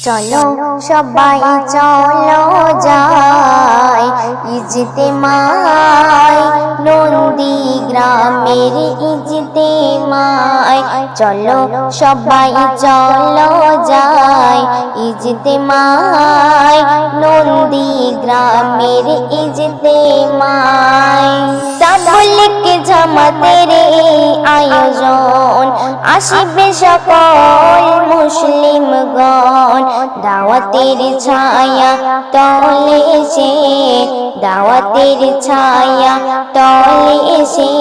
চলো সবাই চলো যাই ইজতেমায় নন্দী গ্রামের ইজতেমায়। চলো সবাই চলো যাই ইজতেমায় নন্দী গ্রামের ইজতেমায়। তাবলীগ জামাতের আয়োজন আসিবে সকল মুসলিমগণ। দাওয়াতের ছায়া তলে এসে দাওয়াতের ছায়া তলে এসে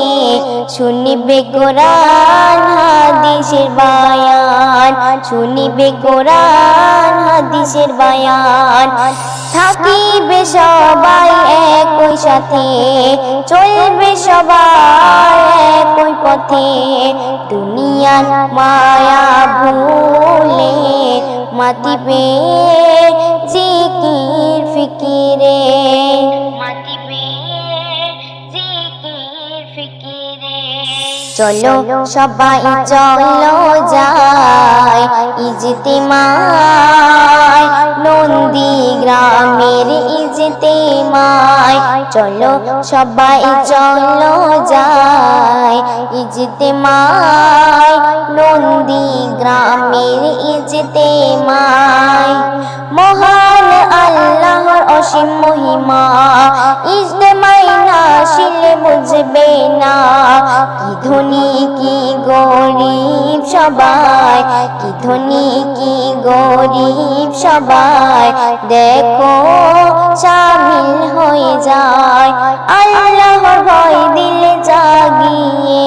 শুনিবে কোরআন হাদিসের বায়ান, শুনিবে কোরআন হাদিসের বায়ান। থাকিবে সবাই একই সাথে, চলবে সবাই একই পথে। দুনিয়ার মায়া ভুলে মাতিবে জিকির ফিকিরে, মাতিবে জিকির ফিকিরে। চলো সবাই চলো যাই ইজতেমায় নন্দী গ্রামের ইজতেমায়। চলো সবাই চলো যাই ইজতেমায় নন্দী গ্রামের ইজতেমায়। মহান আল্লাহর অসীম মহিমা ইজতেমায় না আসিলে বুঝবে না। কি ধনী কি গরিব সবাই, কি ধনী কি গরিব সবাই দেখো শামিল হয়ে যায়। আল্লাহর ভয় দিলে জাগিয়ে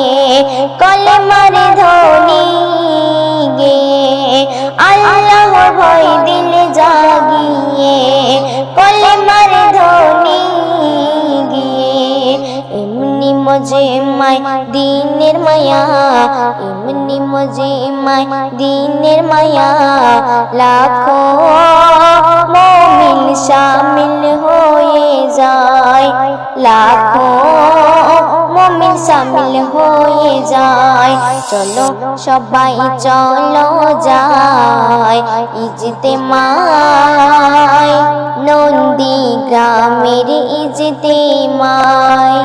কলেমার ধ্বনি গে, আল্লাহর ভয় দিলে জাগিয়ে কলেমার ধ্বনি গিয়ে। এমনি মজে মায় দিনের মায়া, এমনি মজে মায় দিনের মায়া। লাখো মুমিন শামিল হয়ে যায়, লাখো মুমিন শামিল হয়ে যায়। চলো সবাই চলো যাই ইজতেমায় নন্দী গ্রামের ইজতেমায়।